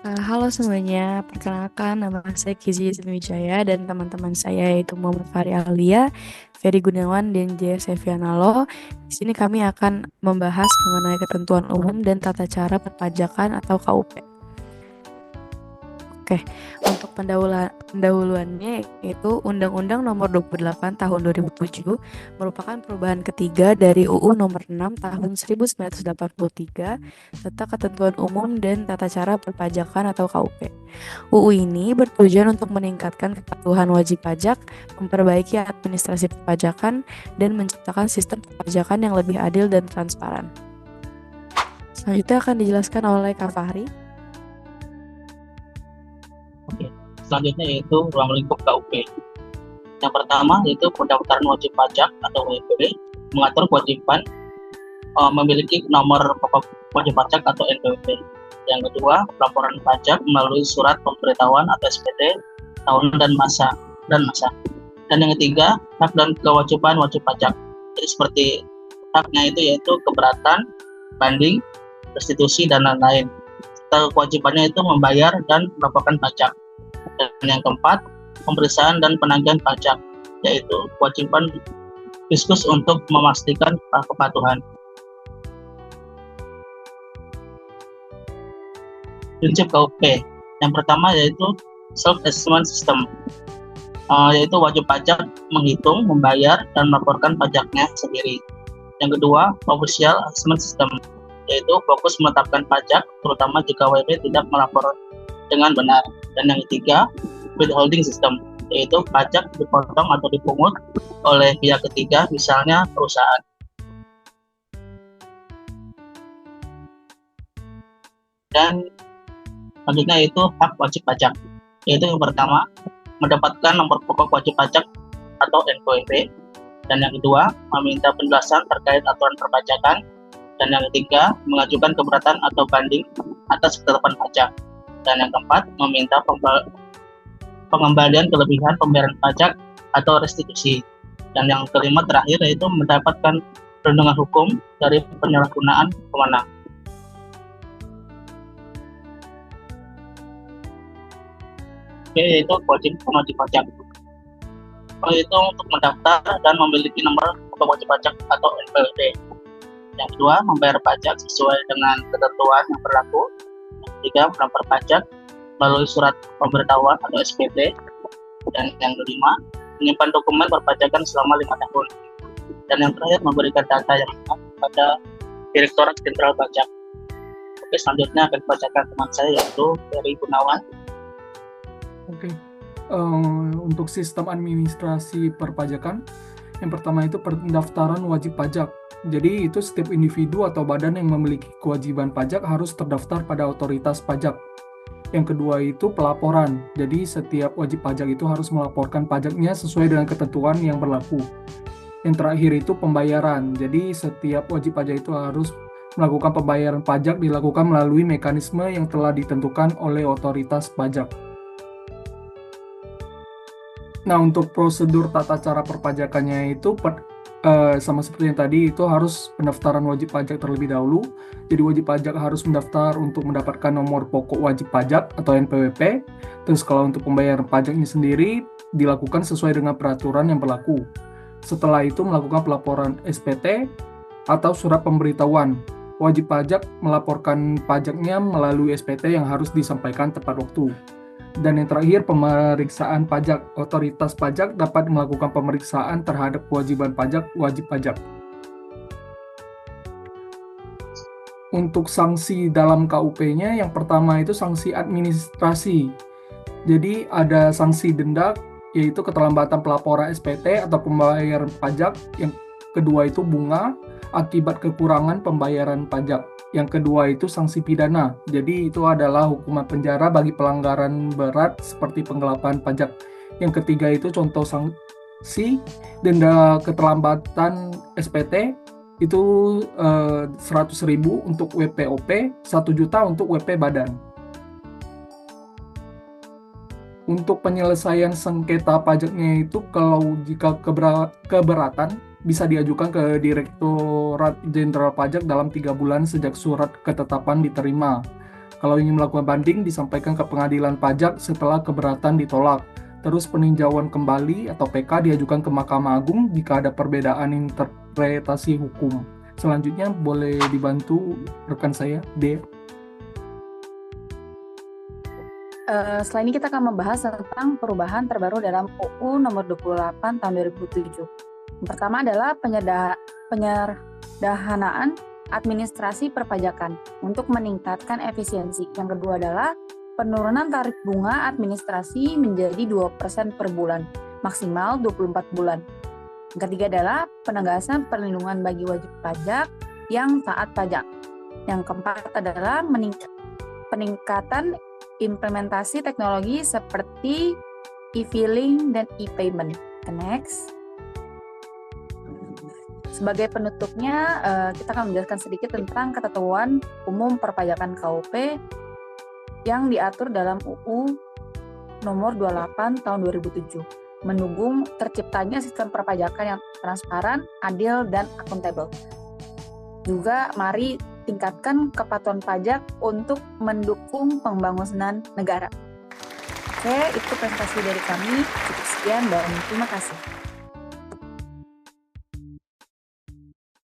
Halo semuanya, perkenalkan nama saya Kizi Wijaya dan teman-teman saya yaitu Muhammad Fahri Alia, Ferry Gunawan, dan Jaya Sevianalo. Di sini kami akan membahas mengenai ketentuan umum dan tata cara perpajakan atau KUP. Oke, untuk pendahuluannya yaitu Undang-Undang Nomor 28 Tahun 2007 merupakan perubahan ketiga dari UU Nomor 6 Tahun 1983 serta ketentuan umum dan tata cara perpajakan atau KUP. UU ini bertujuan untuk meningkatkan kepatuhan wajib pajak, memperbaiki administrasi perpajakan, dan menciptakan sistem perpajakan yang lebih adil dan transparan. Selanjutnya akan dijelaskan oleh Kak Fahri. Oke. Selanjutnya yaitu ruang lingkup KUP. Yang pertama yaitu pendaftaran wajib pajak atau WP, mengatur kewajiban memiliki nomor pokok wajib pajak atau NPWP. Yang kedua, pelaporan pajak melalui surat pemberitahuan atau SPT tahunan dan masa. Dan yang ketiga, hak dan kewajiban wajib pajak. Jadi seperti haknya itu yaitu keberatan, banding, restitusi, dan lain-lain. Serta kewajibannya itu membayar dan melaporkan pajak. Dan yang keempat, pemeriksaan dan penagihan pajak, yaitu kewajiban Fiskus untuk memastikan kepatuhan. Prinsip KUP yang pertama yaitu self-assessment system, yaitu wajib pajak menghitung, membayar, dan melaporkan pajaknya sendiri. Yang kedua, official assessment system, yaitu fokus menetapkan pajak, terutama jika WP tidak melapor dengan benar. Dan yang ketiga, withholding system, yaitu pajak dipotong atau dipungut oleh pihak ketiga, misalnya perusahaan. Dan selanjutnya yaitu hak wajib pajak, yaitu yang pertama, mendapatkan nomor pokok wajib pajak atau NPWP. Dan yang kedua, meminta penjelasan terkait aturan perpajakan. Dan yang ketiga, mengajukan keberatan atau banding atas ketetapan pajak. Dan yang keempat, meminta pengembalian kelebihan pembayaran pajak atau restitusi. Dan yang kelima terakhir yaitu mendapatkan perlindungan hukum dari penyalahgunaan wewenang. Oke, yaitu wajib pajak. Itu untuk mendaftar dan memiliki nomor pokok wajib pajak atau NPWP. Yang kedua, membayar pajak sesuai dengan ketentuan yang berlaku. Yang ketiga, melapor pajak melalui surat pemberitahuan atau SPT. Dan yang kelima, menyimpan dokumen perpajakan selama 5 tahun. Dan yang terakhir, memberikan data yang lengkap kepada Direktorat Jenderal Pajak. Oke, selanjutnya akan dibacakan teman saya yaitu Ferry Gunawan. Oke. Untuk sistem administrasi perpajakan, yang pertama itu pendaftaran wajib pajak. Jadi itu setiap individu atau badan yang memiliki kewajiban pajak harus terdaftar pada otoritas pajak. Yang kedua itu pelaporan. Jadi setiap wajib pajak itu harus melaporkan pajaknya sesuai dengan ketentuan yang berlaku. Yang terakhir itu pembayaran. Jadi setiap wajib pajak itu harus melakukan pembayaran pajak dilakukan melalui mekanisme yang telah ditentukan oleh otoritas pajak. Nah, untuk prosedur tata cara perpajakannya itu sama seperti yang tadi, itu harus pendaftaran wajib pajak terlebih dahulu. Jadi wajib pajak harus mendaftar untuk mendapatkan nomor pokok wajib pajak atau NPWP. Terus kalau untuk pembayaran pajaknya sendiri dilakukan sesuai dengan peraturan yang berlaku. Setelah itu melakukan pelaporan SPT atau surat pemberitahuan. Wajib pajak melaporkan pajaknya melalui SPT yang harus disampaikan tepat waktu. Dan yang terakhir, pemeriksaan pajak. Otoritas pajak dapat melakukan pemeriksaan terhadap kewajiban pajak wajib pajak. Untuk sanksi dalam KUP-nya, yang pertama itu sanksi administrasi. Jadi ada sanksi denda, yaitu keterlambatan pelaporan SPT atau pembayaran pajak. Yang kedua itu bunga akibat kekurangan pembayaran pajak. Yang kedua itu sanksi pidana. Jadi itu adalah hukuman penjara bagi pelanggaran berat seperti penggelapan pajak. Yang ketiga itu contoh sanksi denda keterlambatan SPT itu 100.000 untuk WPOP, 1 juta untuk WP badan. Untuk penyelesaian sengketa pajaknya itu kalau jika keberatan bisa diajukan ke Direktorat Jenderal Pajak dalam 3 bulan sejak surat ketetapan diterima. Kalau ingin melakukan banding, disampaikan ke pengadilan pajak setelah keberatan ditolak. Terus peninjauan kembali atau PK diajukan ke Mahkamah Agung jika ada perbedaan interpretasi hukum. Selanjutnya boleh dibantu rekan saya, D. Setelah ini kita akan membahas tentang perubahan terbaru dalam UU nomor 28 tahun 2007. Yang pertama adalah penyederhanaan administrasi perpajakan untuk meningkatkan efisiensi. Yang kedua adalah penurunan tarif bunga administrasi menjadi 2% per bulan, maksimal 24 bulan. Yang ketiga adalah penegasan perlindungan bagi wajib pajak yang taat pajak. Yang keempat adalah peningkatan implementasi teknologi seperti e-filing dan e-payment. Next. Sebagai penutupnya, kita akan menjelaskan sedikit tentang ketentuan umum perpajakan KUP yang diatur dalam UU nomor 28 tahun 2007, mendukung terciptanya sistem perpajakan yang transparan, adil, dan akuntabel. Juga mari tingkatkan kepatuhan pajak untuk mendukung pembangunan negara. Oke, itu presentasi dari kami. Cukup sekian dan terima kasih.